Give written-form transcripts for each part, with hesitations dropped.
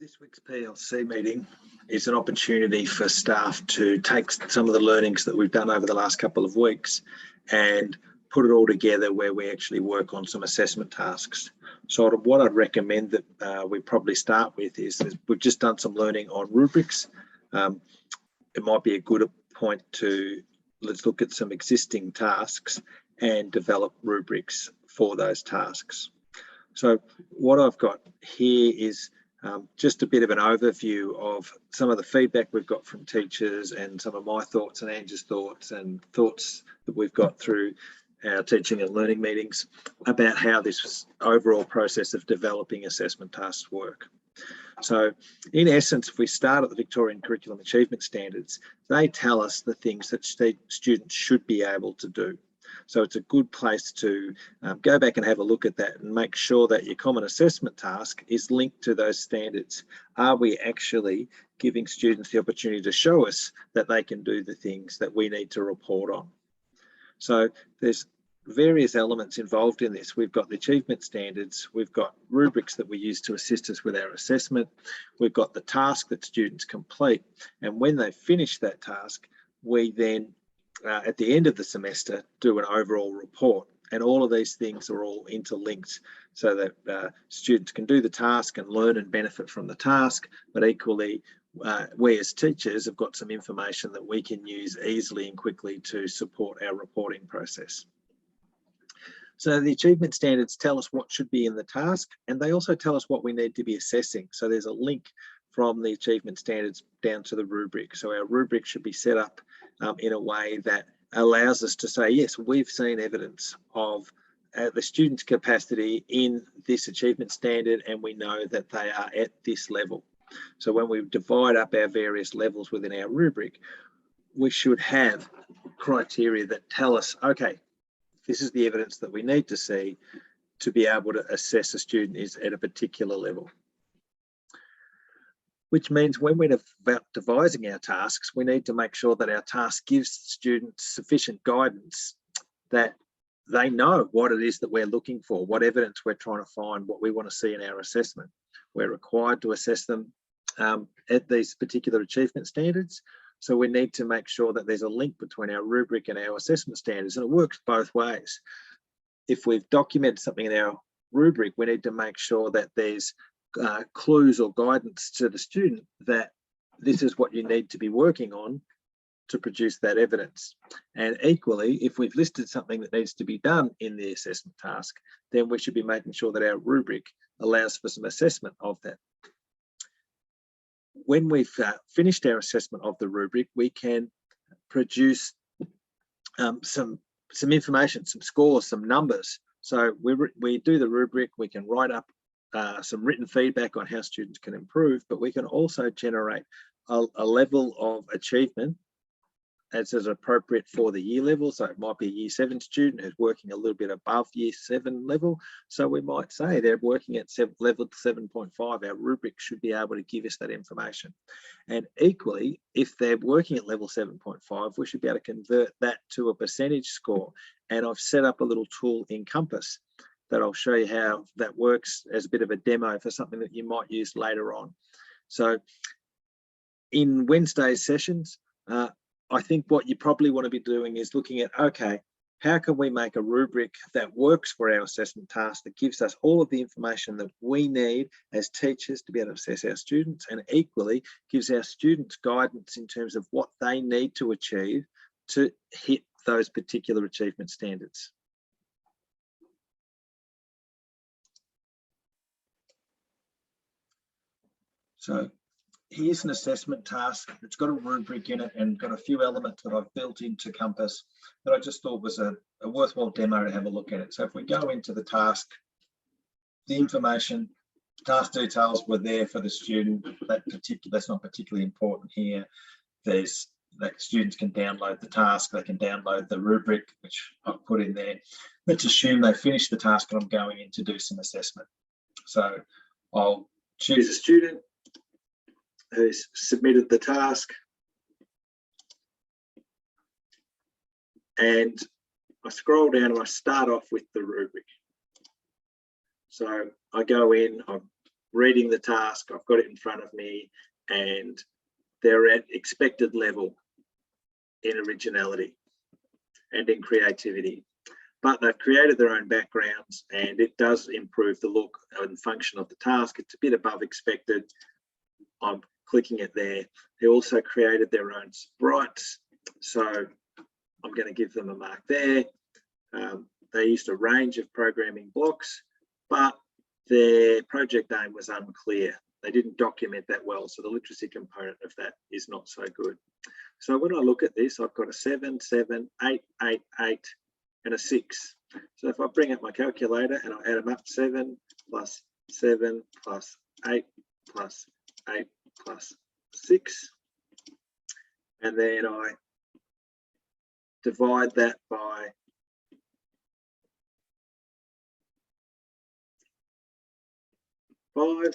This week's PLC meeting is an opportunity for staff to take some of the learnings that we've done over the last couple of weeks and put it all together where we actually work on some assessment tasks. So what I'd recommend that we probably start with is we've just done some learning on rubrics. It might be a good point to let's look at some existing tasks and develop rubrics for those tasks. So what I've got here is just a bit of an overview of some of the feedback we've got from teachers and some of my thoughts and Angie's thoughts and thoughts that we've got through our teaching and learning meetings about how this overall process of developing assessment tasks work. So in essence, if we start at the Victorian Curriculum Achievement Standards, they tell us the things that students should be able to do. So it's a good place to go back and have a look at that and make sure that your common assessment task is linked to those standards. Are we actually giving students the opportunity to show us that they can do the things that we need to report on? So there's various elements involved in this. We've got the achievement standards, we've got rubrics that we use to assist us with our assessment, we've got the task that students complete, and when they finish that task, we then at the end of the semester do an overall report, and all of these things are all interlinked so that students can do the task and learn and benefit from the task, but equally we as teachers have got some information that we can use easily and quickly to support our reporting process. So the achievement standards tell us what should be in the task, and they also tell us what we need to be assessing. So there's a link from the achievement standards down to the rubric. So our rubric should be set up in a way that allows us to say, yes, we've seen evidence of the student's capacity in this achievement standard, and we know that they are at this level. So when we divide up our various levels within our rubric, we should have criteria that tell us, okay, this is the evidence that we need to see to be able to assess a student is at a particular level. Which means when we're devising our tasks, we need to make sure that our task gives students sufficient guidance that they know what it is that we're looking for, what evidence we're trying to find, what we want to see in our assessment. We're required to assess them at these particular achievement standards. So we need to make sure that there's a link between our rubric and our assessment standards, and it works both ways. If we've documented something in our rubric, we need to make sure that there's clues or guidance to the student that this is what you need to be working on to produce that evidence. And equally, if we've listed something that needs to be done in the assessment task, then we should be making sure that our rubric allows for some assessment of that. When we've finished our assessment of the rubric, we can produce some information, some scores, some numbers. So we do the rubric, we can write up some written feedback on how students can improve, but we can also generate a level of achievement as is appropriate for the year level. So it might be a year 7 student who's working a little bit above year 7 level. So we might say they're working at level 7.5. Our rubric should be able to give us that information. And equally, if they're working at level 7.5, we should be able to convert that to a percentage score. And I've set up a little tool in Compass that I'll show you how that works as a bit of a demo for something that you might use later on. So in Wednesday's sessions, I think what you probably want to be doing is looking at, okay, how can we make a rubric that works for our assessment task, that gives us all of the information that we need as teachers to be able to assess our students, and equally gives our students guidance in terms of what they need to achieve to hit those particular achievement standards. So here's an assessment task. It's got a rubric in it and got a few elements that I've built into Compass that I just thought was a worthwhile demo to have a look at it. So if we go into the task, the information, task details were there for the student. That's not particularly important here. There's that students can download the task, they can download the rubric, which I've put in there. Let's assume they finish the task and I'm going in to do some assessment. So I'll choose a student who's submitted the task, and I scroll down and I start off with the rubric. So I go in, I reading the task, I've got it in front of me, and they're at expected level in originality and in creativity. But they've created their own backgrounds, and it does improve the look and function of the task. It's a bit above expected. I'm clicking it there. They also created their own sprites, so I'm going to give them a mark there. They used a range of programming blocks, but their project name was unclear. They didn't document that well, so the literacy component of that is not so good. So when I look at this, I've got a 7, 7, 8, 8, 8, and a 6. So if I bring up my calculator and I add them up, 7 plus 7 plus 8 plus 8 plus 6, and then I divide that by 5,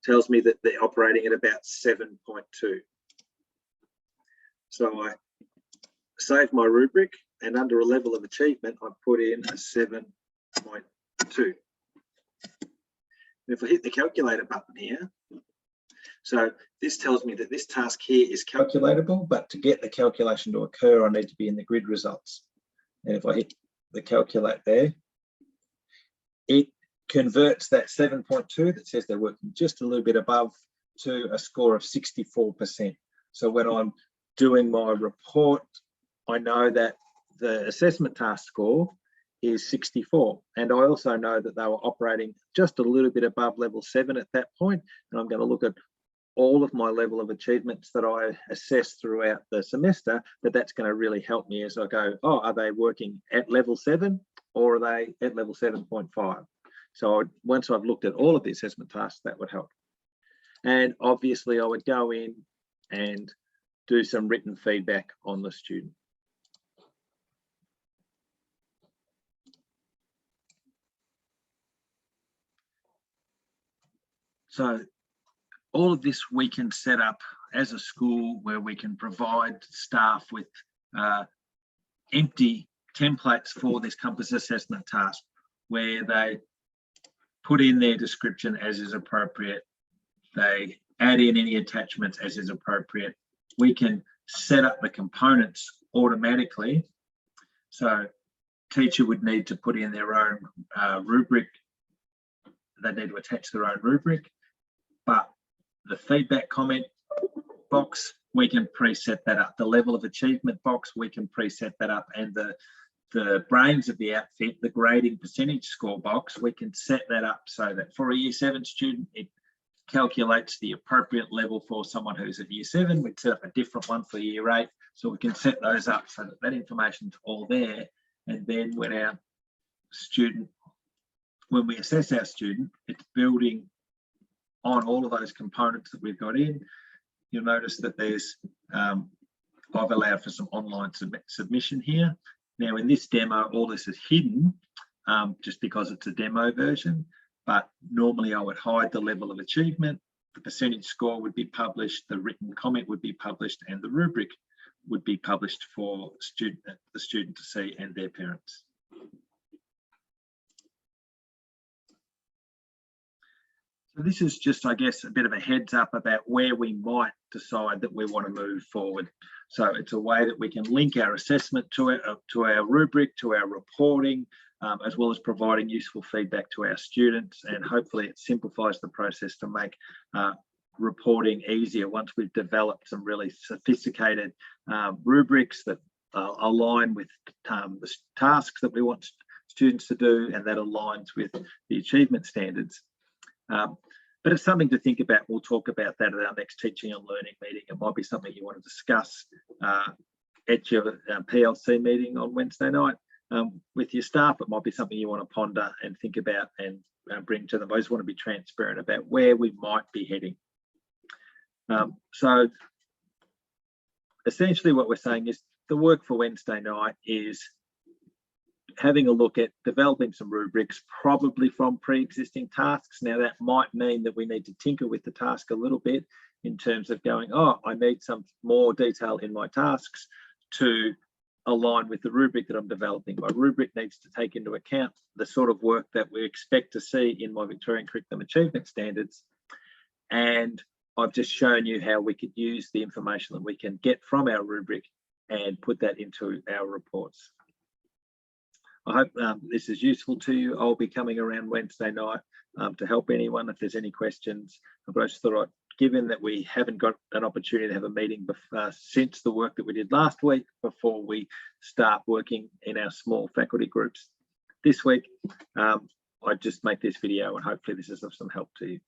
tells me that they're operating at about 7.2. So I save my rubric, and under a level of achievement, I put in a 7.2. If I hit the calculator button here, so this tells me that this task here is calculatable, but to get the calculation to occur, I need to be in the grid results. And if I hit the calculate there, it converts that 7.2 that says they're working just a little bit above to a score of 64%. So when I'm doing my report, I know that the assessment task score is 64. And I also know that they were operating just a little bit above level 7 at that point. And I'm going to look at all of my level of achievements that I assess throughout the semester, but that's going to really help me as I go, oh, are they working at level 7 or are they at level 7.5? So once I've looked at all of the assessment tasks, that would help. And obviously I would go in and do some written feedback on the student. So all of this we can set up as a school where we can provide staff with empty templates for this compass assessment task, where they put in their description as is appropriate. They add in any attachments as is appropriate. We can set up the components automatically. So teacher would need to put in their own rubric. They need to attach their own rubric, but the feedback comment box, we can preset that up. The level of achievement box, we can preset that up. And the brains of the outfit, the grading percentage score box, we can set that up so that for a year 7 student, it calculates the appropriate level for someone who's at year 7. We'd set up a different one for year 8. So we can set those up so that that information's all there. And then when our student, when we assess our student, it's building on all of those components that we've got in. You'll notice that there's, I've allowed for some online submission here. Now in this demo, all this is hidden just because it's a demo version, but normally I would hide the level of achievement, the percentage score would be published, the written comment would be published, and the rubric would be published for the student to see and their parents. So this is just, I guess, a bit of a heads up about where we might decide that we want to move forward. So it's a way that we can link our assessment to it, to our rubric, to our reporting, as well as providing useful feedback to our students. And hopefully it simplifies the process to make reporting easier once we've developed some really sophisticated rubrics that align with the tasks that we want students to do, and that aligns with the achievement standards. But it's something to think about. We'll talk about that at our next teaching and learning meeting. It might be something you want to discuss at your PLC meeting on Wednesday night with your staff. It might be something you want to ponder and think about and bring to them. I just want to be transparent about where we might be heading. So essentially what we're saying is the work for Wednesday night is having a look at developing some rubrics, probably from pre-existing tasks. Now that might mean that we need to tinker with the task a little bit in terms of going, oh, I need some more detail in my tasks, to align with the rubric that I'm developing. My rubric needs to take into account the sort of work that we expect to see in my Victorian Curriculum Achievement Standards. And I've just shown you how we could use the information that we can get from our rubric and put that into our reports. I hope this is useful to you. I'll be coming around Wednesday night to help anyone if there's any questions. But I just thought, given that we haven't got an opportunity to have a meeting since the work that we did last week before we start working in our small faculty groups this week, I'd just make this video and hopefully this is of some help to you.